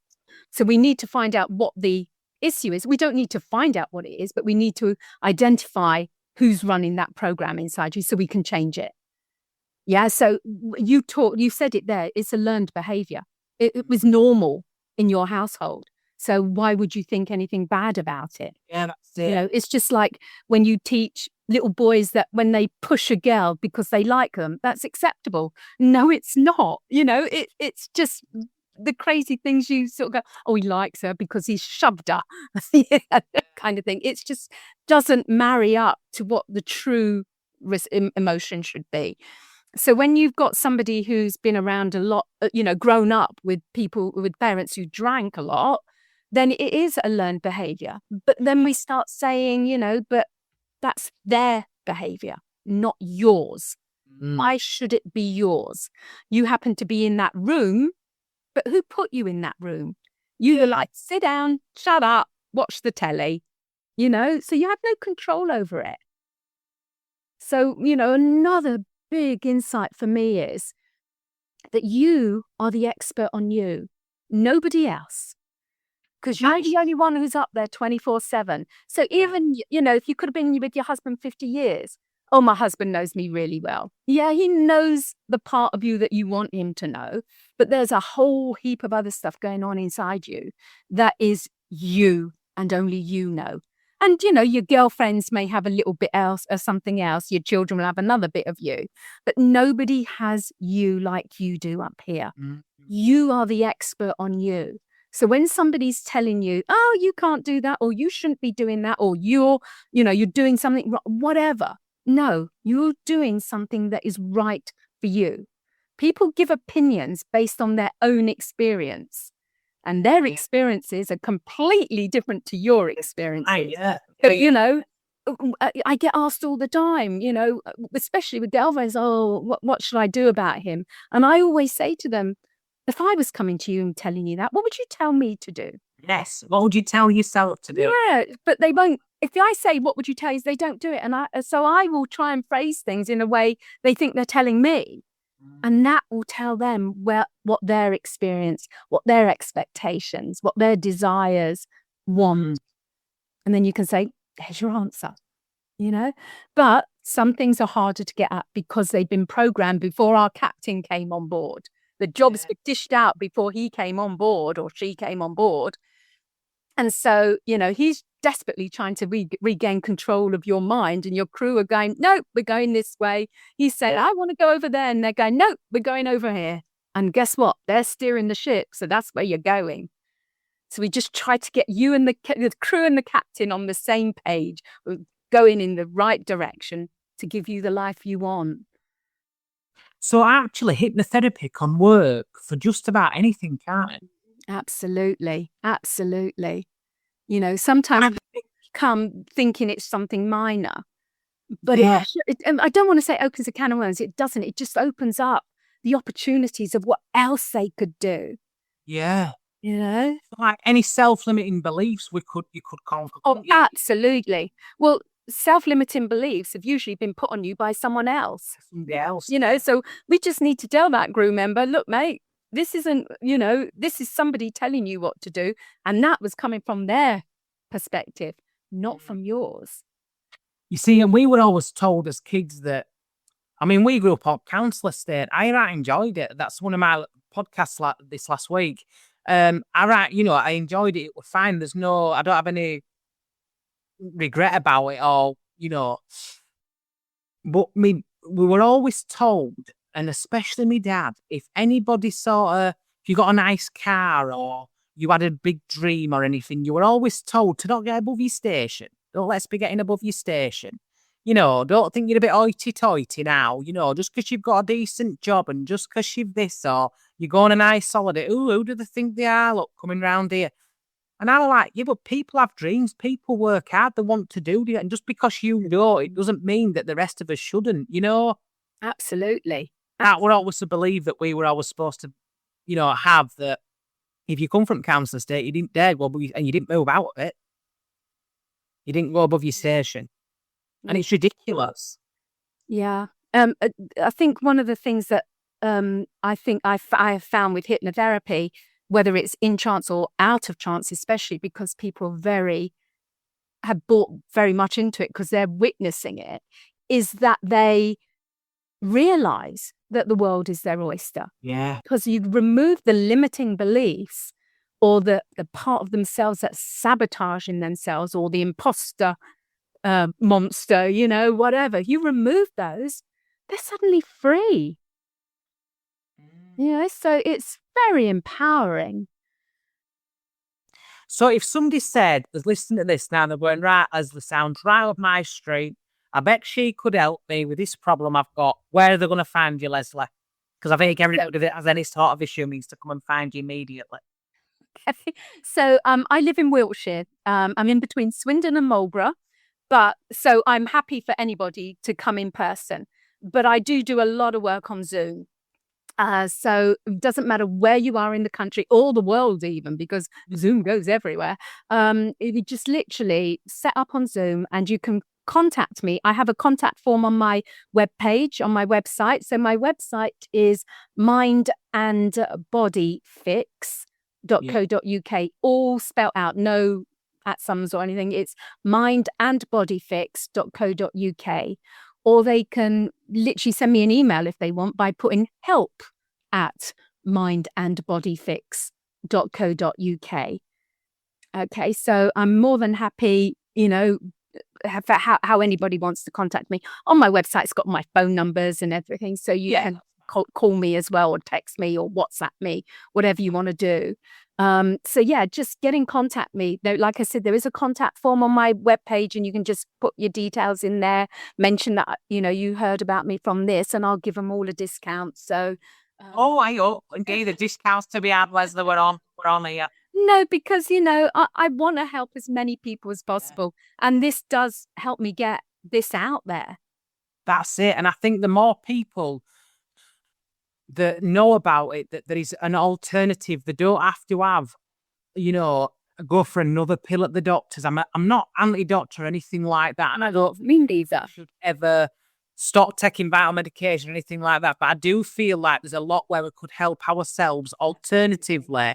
So we need to find out what the issue is. We don't need to find out what it is, but we need to identify who's running that program inside you so we can change it. Yeah, so you said it there, it's a learned behavior. It was normal in your household. So why would you think anything bad about it? Yeah, that's it. You know, it's just like when you teach little boys that when they push a girl because they like them, that's acceptable. No, it's not. You know, it's just the crazy things you sort of go, oh, he likes her because he's shoved her, yeah, kind of thing. It's just doesn't marry up to what the true emotion should be. So when you've got somebody who's been around a lot, grown up with parents who drank a lot, then it is a learned behavior. But then we start saying, but that's their behavior, not yours. Why should it be yours? You happen to be in that room, but who put you in that room? You were like, sit down, shut up, watch the telly, so you have no control over it. So, another big insight for me is that you are the expert on you, nobody else. Because you're the only one who's up there 24/7. So even, if you could have been with your husband 50 years, oh, my husband knows me really well. Yeah, he knows the part of you that you want him to know, but there's a whole heap of other stuff going on inside you that is you and only you know. And, your girlfriends may have a little bit else or something else. Your children will have another bit of you. But nobody has you like you do up here. Mm-hmm. You are the expert on you. So when somebody's telling you, oh, you can't do that, or you shouldn't be doing that, or you're doing something wrong, whatever. No, you're doing something that is right for you. People give opinions based on their own experience. And their experiences are completely different to your experiences. Yeah. But, I get asked all the time, especially with girlfriends, oh, what should I do about him? And I always say to them, if I was coming to you and telling you that, what would you tell me to do? Yes. What would you tell yourself to do? Yeah, but they won't. If I say, what would you tell you? They don't do it. And so I will try and phrase things in a way they think they're telling me. And that will tell them what their experience, what their expectations, what their desires want. And then you can say, there's your answer, But Some things are harder to get at because they've been programmed before our captain came on board. The jobs were dished out before he came on board or she came on board. And so, he's desperately trying to regain control of your mind, and your crew are going, no, we're going this way. He said, I want to go over there. And they're going, no, we're going over here. And guess what? They're steering the ship. So that's where you're going. So we just try to get you and the crew and the captain on the same page, going in the right direction to give you the life you want. So actually, hypnotherapy can work for just about anything, can't it? Absolutely. Absolutely. Sometimes we come thinking it's something minor, but I don't want to say it opens a can of worms. It doesn't. It just opens up the opportunities of what else they could do. Yeah. Like any self-limiting beliefs you could conquer. Oh, absolutely. Well, self-limiting beliefs have usually been put on you by someone else. Somebody else. So we just need to tell that crew member, look, mate, this isn't, this is somebody telling you what to do. And that was coming from their perspective, not from yours. You see, and we were always told as kids that, we grew up on counsellor state. I enjoyed it. That's one of my podcasts this last week. I enjoyed it. It was fine. I don't have any regret about it all, But we were always told, and especially my dad, if anybody if you got a nice car or you had a big dream or anything, you were always told to not get above your station. Don't let's be getting above your station. Don't think you're a bit hoity-toity now, just because you've got a decent job and just because you've this or you go on a nice holiday. Ooh, who do they think they are? Look, coming round here. And I was like, yeah, but people have dreams. People work hard. They want to do it. And just because you know, it doesn't mean that the rest of us shouldn't, Absolutely. That would always believe that we were always supposed to, have that if you come from council estate, you didn't dare go above and you didn't move out of it. You didn't go above your station. And it's ridiculous. Yeah. I think one of the things that I think I have found with hypnotherapy, whether it's in trance or out of trance, especially because people have bought very much into it because they're witnessing it, is that they realize that the world is their oyster. Yeah. Because you remove the limiting beliefs or the part of themselves that's sabotaging themselves or the imposter monster, whatever. You remove those, they're suddenly free. So it's very empowering. So if somebody said, listen to this now, they're going, right, Lesley sounds right up my street. I bet she could help me with this problem I've got. Where are they going to find you, Lesley? Because I think everybody that has any sort of issue needs to come and find you immediately. So I live in Wiltshire. I'm in between Swindon and Marlborough. So I'm happy for anybody to come in person. But I do a lot of work on Zoom. So it doesn't matter where you are in the country or the world even, because Zoom goes everywhere. You just literally set up on Zoom and you can contact me. I have a contact form on my webpage, on my website. So my website is mindandbodyfix.co.uk, all spelled out, no at sums or anything. It's mindandbodyfix.co.uk. Or they can literally send me an email if they want by putting help@mindandbodyfix.co.uk. Okay, so I'm more than happy, for how anybody wants to contact me. On my website, it's got my phone numbers and everything. So you can call me as well or text me or WhatsApp me, whatever you want to do. Just get in contact me. Like I said, there is a contact form on my webpage and you can just put your details in there, mention that, you heard about me from this and I'll give them all a discount. So. I hope and gave the discounts to be had, Lesley, we're on here. No, because, I want to help as many people as possible. Yeah. And this does help me get this out there. That's it. And I think the more people that know about it, that there is an alternative. They don't have to have, go for another pill at the doctor's. I'm not anti-doctor or anything like that. And I don't mean either. Should ever stop taking vital medication or anything like that. But I do feel like there's a lot where we could help ourselves alternatively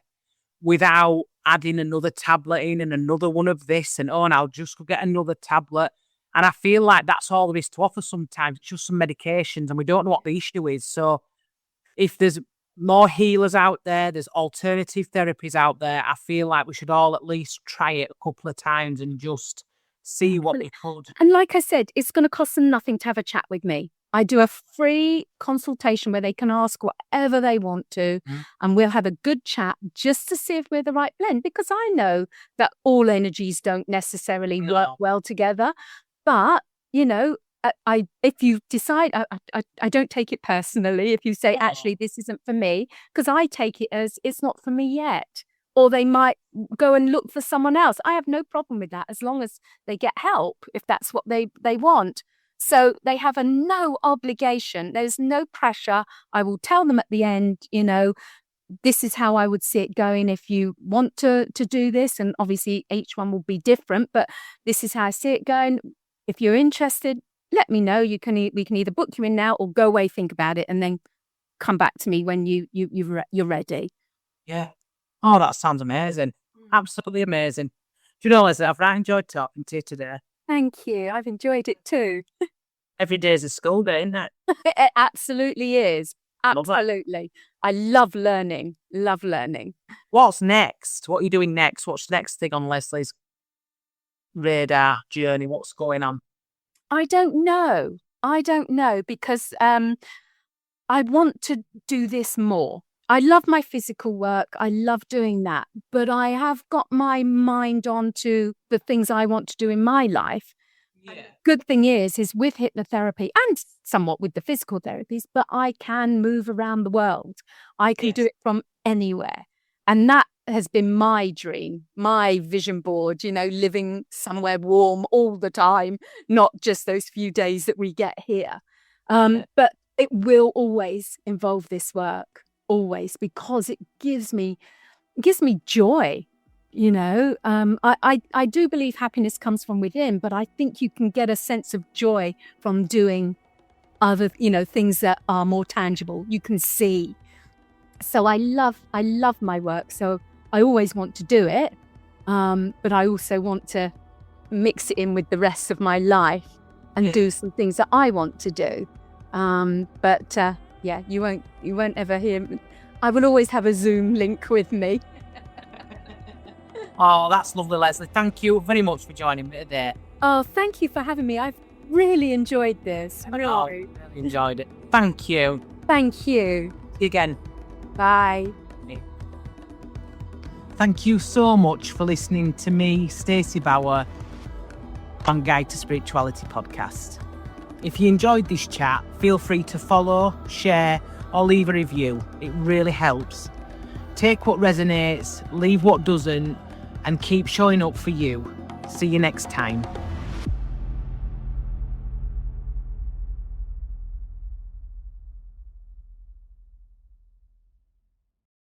without adding another tablet in and another one of this and, and I'll just go get another tablet. And I feel like that's all there is to offer sometimes. It's just some medications and we don't know what the issue is. So if there's more healers out there, there's alternative therapies out there, I feel like we should all at least try it a couple of times and just see what we could. And like I said, it's going to cost them nothing to have a chat with me. I do a free consultation where they can ask whatever they want to, and we'll have a good chat just to see if we're the right blend, because I know that all energies don't necessarily work well together. But, you know, if you decide, I don't take it personally if you say, actually, this isn't for me, because I take it as it's not for me yet. Or they might go and look for someone else. I have no problem with that as long as they get help, if that's what they want. So they have no obligation. There's no pressure. I will tell them at the end, you know, this is how I would see it going if you want to do this. And obviously each one will be different, but this is how I see it going. If you're interested, let me know. We can either book you in now or go away, think about it, and then come back to me when you're ready. Yeah. Oh, that sounds amazing. Absolutely amazing. Do you know, Lesley, I've really enjoyed talking to you today. Thank you. I've enjoyed it too. Every day is a school day, isn't it? It absolutely is. Absolutely. I love learning. Love learning. What's next? What are you doing next? What's the next thing on Lesley's radar journey? What's going on? I don't know because I want to do this more. I love my physical work. I love doing that. But I have got my mind on to the things I want to do in my life. Yeah. Good thing is with hypnotherapy and somewhat with the physical therapies, but I can move around the world. I can do it from anywhere. And that has been my dream, my vision board, you know, living somewhere warm all the time, not just those few days that we get here. But it will always involve this work. Always, because it gives me joy, you know. I do believe happiness comes from within, but I think you can get a sense of joy from doing other, you know, things that are more tangible. You can see. So I love my work. So I always want to do it, but I also want to mix it in with the rest of my life and do some things that I want to do. Yeah, you won't ever hear me. I will always have a Zoom link with me. Oh, that's lovely, Lesley. Thank you very much for joining me today. Oh, thank you for having me. I've really enjoyed this. Really enjoyed it. Thank you. Thank you. See you again. Bye. Thank you so much for listening to me, Stacey Bauer, on Guide to Spirituality podcast. If you enjoyed this chat, feel free to follow, share, or leave a review. It really helps. Take what resonates, leave what doesn't, and keep showing up for you. See you next time.